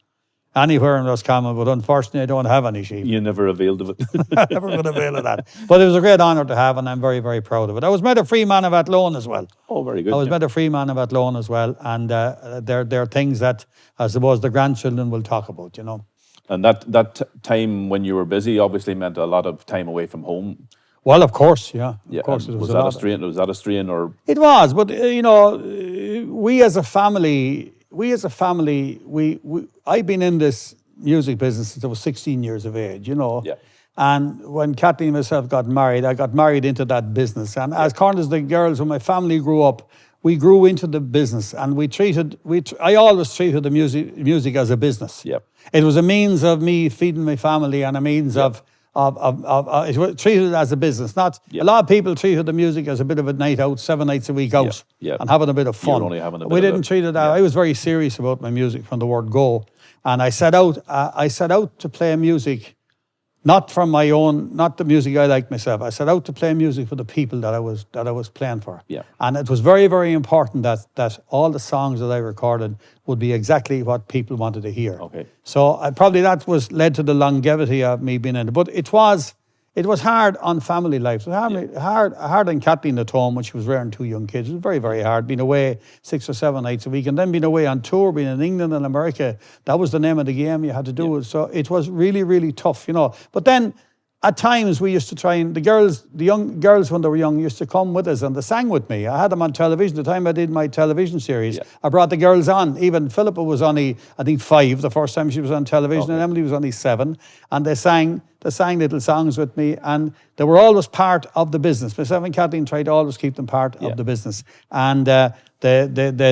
anywhere in Roscommon, but unfortunately I don't have any sheep. You never availed of it. I never would avail of that. But it was a great honour to have, and I'm very, very proud of it. I was made a free man of Athlone as well. Oh, very good. I was made a free man of Athlone as well, and there are things that I suppose the grandchildren will talk about, And that time when you were busy obviously meant a lot of time away from home. Well, of course, yeah. Of course, was that a strain? Was that a strain, or? It was, but we as a family, we as a family, I've been in this music business since I was 16 years of age, you know. Yeah. And when Kathleen and myself got married, I got married into that business. And as corn as the girls, when my family grew up, we grew into the business, and I always treated the music as a business. Yep. It was a means of me feeding my family, and a means of it was treated as a business. Not a lot of people treated the music as a bit of a night out, 7 nights a week out, and having a bit of fun. You're only having a bit we of didn't treat it that. I was very serious about my music from the word go, and I set out to play music. Not from my own, not the music I like myself. I set out to play music for the people that I was playing for. Yeah. And it was very, very important that all the songs that I recorded would be exactly what people wanted to hear. Okay. So probably that was led to the longevity of me being in it. But it was hard on family life. It was hard on Kathleen at home when she was rearing 2 young kids. It was very, very hard, being away 6 or 7 nights a week, and then being away on tour, being in England and America. That was the name of the game. You had to do it. So it was really, really tough, you know. But then at times we used to try, and the young girls when they were young used to come with us and they sang with me. I had them on television. The time I did my television series, I brought the girls on. Even Philippa was only, I think, 5 the first time she was on television, and Emily was only 7. And they sang little songs with me, and they were always part of the business. Myself and Kathleen tried to always keep them part of the business. And they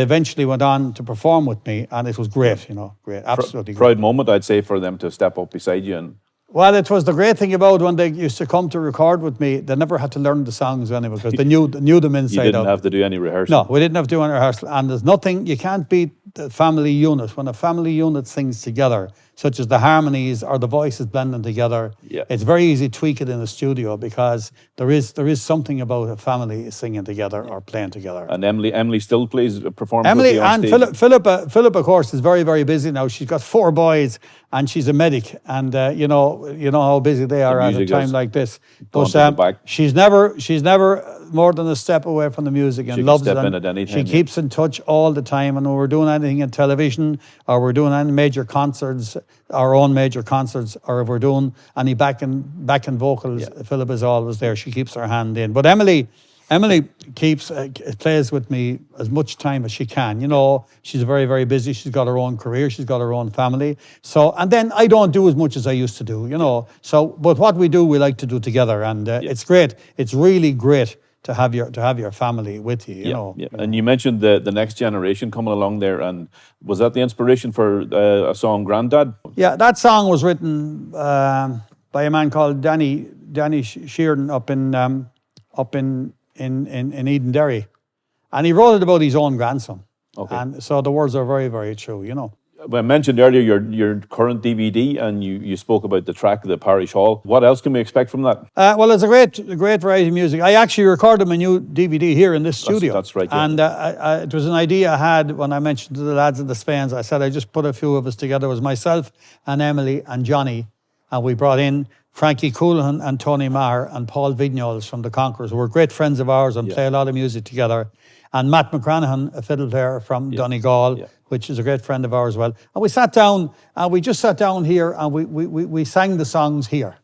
eventually went on to perform with me, and it was great, you know, great, absolutely great. Proud moment, I'd say, for them to step up beside you. And well, it was the great thing about when they used to come to record with me, they never had to learn the songs anyway, because they knew them inside out. You didn't have to do any rehearsal. No, we didn't have to do any rehearsal. And there's nothing, you can't beat the family unit. When a family unit sings together, such as the harmonies or the voices blending together, it's very easy to tweak it in the studio, because there is something about a family singing together or playing together. And Emily still performs Emily with you on and stage. Philip, of course, is very, very busy now. She's got 4 boys, and she's a medic, and you know how busy they are at a time like this. But she's never more than a step away from the music, and loves it. In at any time, she keeps in touch all the time, and when we're doing anything in television, or we're doing any major concerts, our own major concerts, or if we're doing any backing vocals, Philip is always there. She keeps her hand in. But Emily plays with me as much time as she can. You know, she's very, very busy. She's got her own career. She's got her own family. So, and then I don't do as much as I used to do, you know. So, but what we do, we like to do together, and it's great. It's really great to have your family with you, you know. Yeah. And you mentioned the next generation coming along there, and was that the inspiration for a song, Grandad? Yeah, that song was written by a man called Danny Sheeran up in Edenderry, and he wrote it about his own grandson. Okay. And so the words are very, very true, you know. Well, I mentioned earlier your current DVD, and you spoke about the track, The Parish Hall. What else can we expect from that? Well, it's a great variety of music. I actually recorded my new DVD here in this studio. That's right. Yeah. And it was an idea I had when I mentioned to the lads in the Spains. I said I just put a few of us together. It was myself and Emily and Johnny, and we brought in Frankie Coulahan and Tony Maher and Paul Vignoles from The Conquerors, who were great friends of ours and play a lot of music together. And Matt McCranahan, a fiddle player from Donegal, which is a great friend of ours as well. And we sat down, and we just sat down here, and we sang the songs here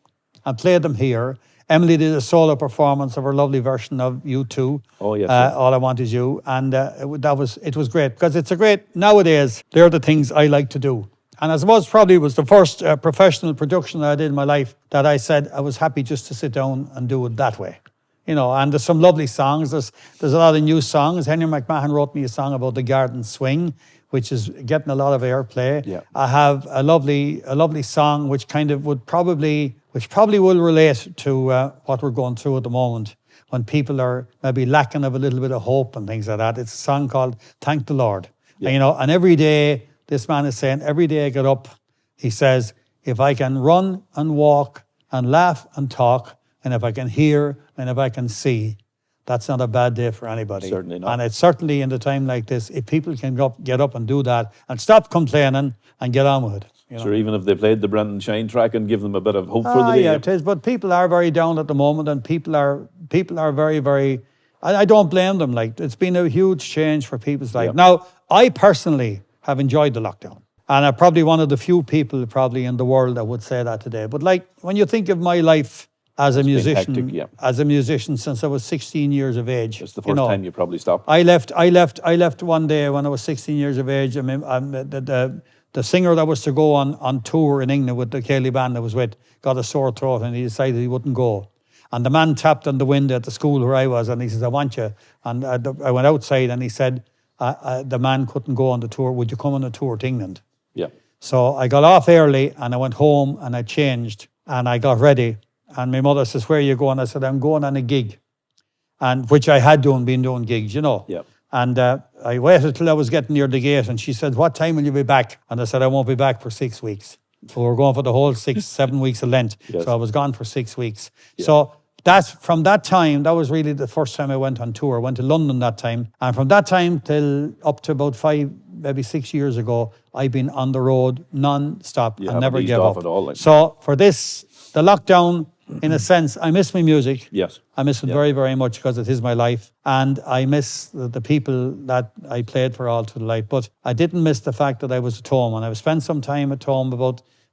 and played them here. Emily did a solo performance of her lovely version of U2. Oh, yes. All I Want Is You. And it was great, because it's a great, nowadays, they're the things I like to do. And I suppose probably was the first professional production that I did in my life that I said I was happy just to sit down and do it that way. You know, and there's some lovely songs. There's a lot of new songs. Henry McMahon wrote me a song about the garden swing, which is getting a lot of airplay. Yeah. I have a lovely song which probably will relate to what we're going through at the moment, when people are maybe lacking of a little bit of hope and things like that. It's a song called Thank the Lord. Yeah. And, you know, and every day, this man is saying, every day I get up, he says, if I can run and walk and laugh and talk, and if I can hear and if I can see, that's not a bad day for anybody. Certainly not. And it's certainly in a time like this, if people can get up and do that and stop complaining and get on with it. You know? Sure, even if they played the Brendan Shine track and give them a bit of hope for the day. Yeah, it is. But people are very down at the moment, and people are very, very. I don't blame them. Like, it's been a huge change for people's life. Yep. Now, I personally have enjoyed the lockdown, and I'm probably one of the few people probably in the world that would say that today. But like, when you think of my life as a been musician, hectic, yeah. as a musician since I was 16 years of age. It's the first time you probably stopped. I left one day when I was 16 years of age. I mean, the singer that was to go on tour in England with the Cayley band I was with got a sore throat and he decided he wouldn't go. And the man tapped on the window at the school where I was and he says, I want you. And I went outside and he said, the man couldn't go on the tour. Would you come on a tour to England? Yeah. So I got off early and I went home and I changed and I got ready. And my mother says, where are you going? I said, I'm going on a gig. And which I had been doing gigs, Yeah. And I waited till I was getting near the gate and she said, what time will you be back? And I said, I won't be back for 6 weeks. So we're going for the whole 7 weeks of Lent. Yes. So I was gone for 6 weeks. Yeah. So from that time, that was really the first time I went on tour. I went to London that time. And from that time till up to about 5, maybe 6 years ago, I've been on the road non-stop and never gave up. At all, like. So for this, the lockdown, in a sense, I miss my music. Yes. I miss it very, very much because it is my life. And I miss the people that I played for all through the life. But I didn't miss the fact that I was at home. And I've spent some time at home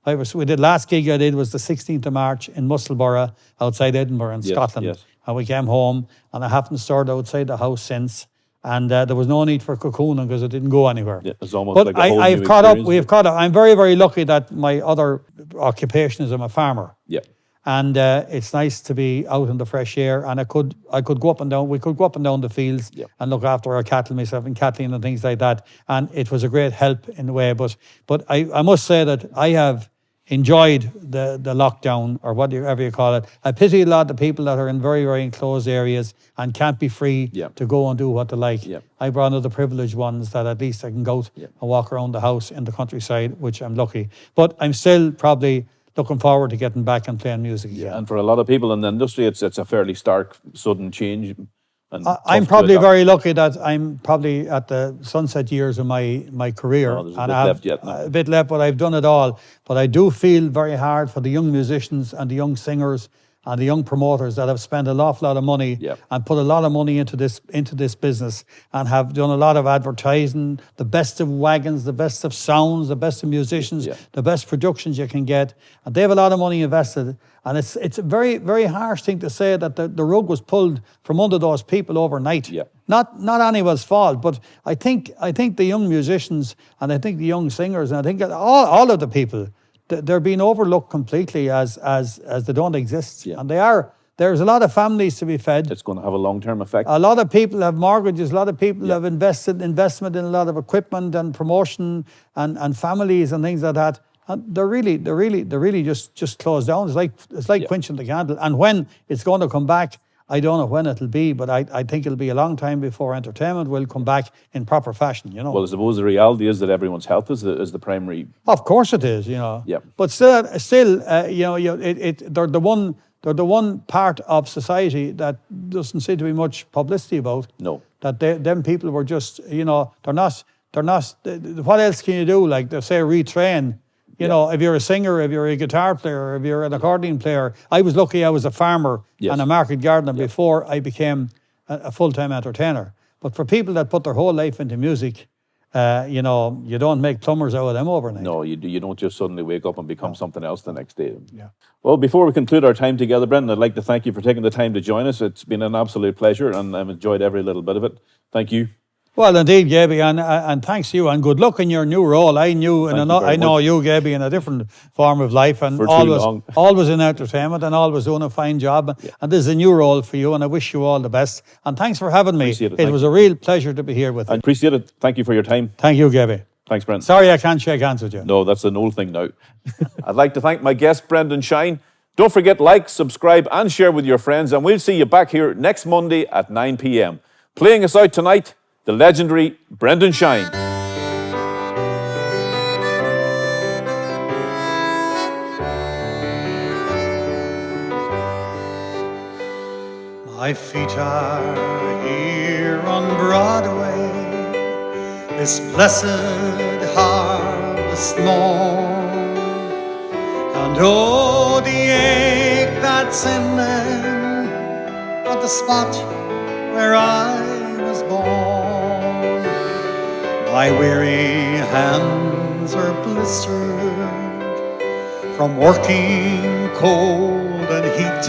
last gig I did was the 16th of March in Musselburgh, outside Edinburgh in Scotland. Yes. And we came home and I haven't started outside the house since. And there was no need for cocooning because it didn't go anywhere. Yeah, it's almost but like a whole I've new caught up. experience. We've caught up. I'm very, very lucky that my other occupation is I'm a farmer. Yeah. And it's nice to be out in the fresh air. And I could go up and down. We could go up and down the fields and look after our cattle, myself and Kathleen and things like that. And it was a great help in a way. But I must say that I have enjoyed the lockdown or whatever you call it. I pity a lot of the people that are in very, very enclosed areas and can't be free to go and do what they like. Yeah. I'm one of the privileged ones that at least I can go out and walk around the house in the countryside, which I'm lucky. But I'm still probably looking forward to getting back and playing music again. Yeah, and for a lot of people in the industry, it's a fairly stark, sudden change. And I'm probably very lucky that I'm probably at the sunset years of my career. There's a bit left yet now. A bit left, but I've done it all. But I do feel very hard for the young musicians and the young singers and the young promoters that have spent an awful lot of money and put a lot of money into this business and have done a lot of advertising, the best of wagons, the best of sounds, the best of musicians, the best productions you can get. And they have a lot of money invested. And it's a very, very harsh thing to say that the rug was pulled from under those people overnight. Yeah. Not anyone's fault, but I think the young musicians and I think the young singers and I think all of the people, they're being overlooked completely as they don't exist. Yeah. And they are. There's a lot of families to be fed. It's going to have a long-term effect. A lot of people have mortgages. A lot of people have investment in a lot of equipment and promotion and families and things like that. And they're really just closed down. It's like quenching the candle. And when it's going to come back, I don't know when it'll be, but I think it'll be a long time before entertainment will come back in proper fashion, Well, I suppose the reality is that everyone's health is the primary. Of course it is, Yeah. But still, they're the one part of society that doesn't seem to be much publicity about. No. That them people were just, they're not. What else can you do? Like they say, retrain. If you're a singer, if you're a guitar player, if you're an accordion player. I was lucky I was a farmer and a market gardener before I became a full-time entertainer. But for people that put their whole life into music, you don't make plumbers out of them overnight. No, you don't just suddenly wake up and become something else the next day. Yeah. Well, before we conclude our time together, Brendan, I'd like to thank you for taking the time to join us. It's been an absolute pleasure and I've enjoyed every little bit of it. Thank you. Well, indeed, Gaby, and thanks to you, and good luck in your new role. I know you, Gaby, in a different form of life, and always in entertainment, and always doing a fine job. Yeah. And this is a new role for you, and I wish you all the best. And thanks for having me. It was a real pleasure to be here with you. I appreciate it. Thank you for your time. Thank you, Gaby. Thanks, Brendan. Sorry I can't shake hands with you. No, that's an old thing now. I'd like to thank my guest, Brendan Shine. Don't forget, like, subscribe, and share with your friends, and we'll see you back here next Monday at 9 p.m. Playing us out tonight, the legendary Brendan Shine. My feet are here on Broadway, this blessed harvest morn, and oh, the ache that's in them at the spot where I was born. My weary hands are blistered from working cold and heat,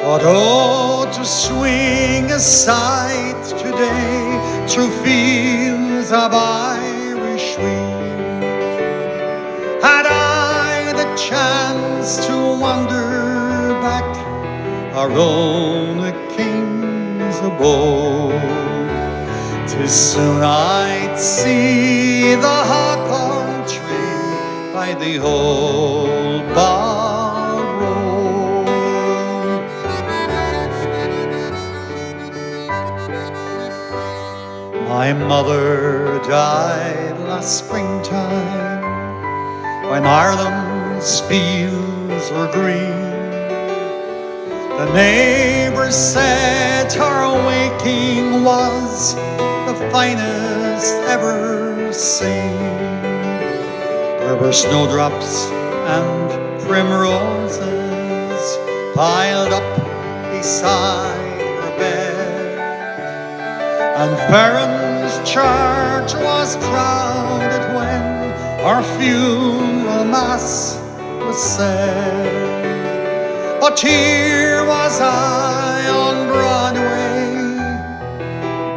But oh, to swing aside today through fields of Irish wheat, had I the chance to wander back our own king's abode, 'tis soon I'd see the hawthorn tree by the old bog road. My mother died last springtime when Ireland's fields were green. The neighbors said her waking was the finest ever seen. There were snowdrops and primroses piled up beside her bed, and Farron's church was crowded when our funeral mass was said. But here was I on Broadway,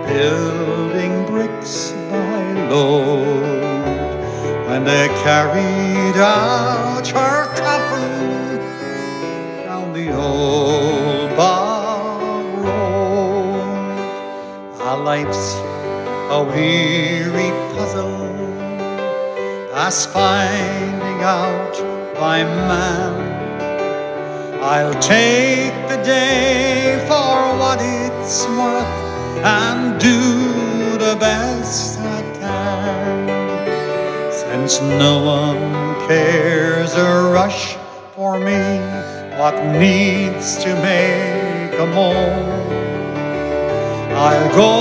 building bricks by load, when they carried out her coffin down the old bog road. Our life's a weary puzzle, past finding out by man. I'll take the day for what it's worth and do the best I can, since no one cares a rush for me what needs to make a moan. I'll go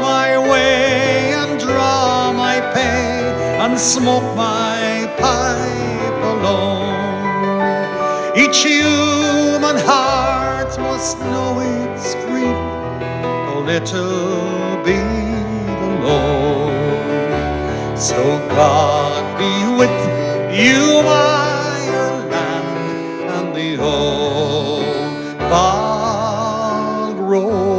my way and draw my pay and smoke my pipe alone. Each human heart must know its grief, though little be the load. So God be with you, Ireland, and the old bog road.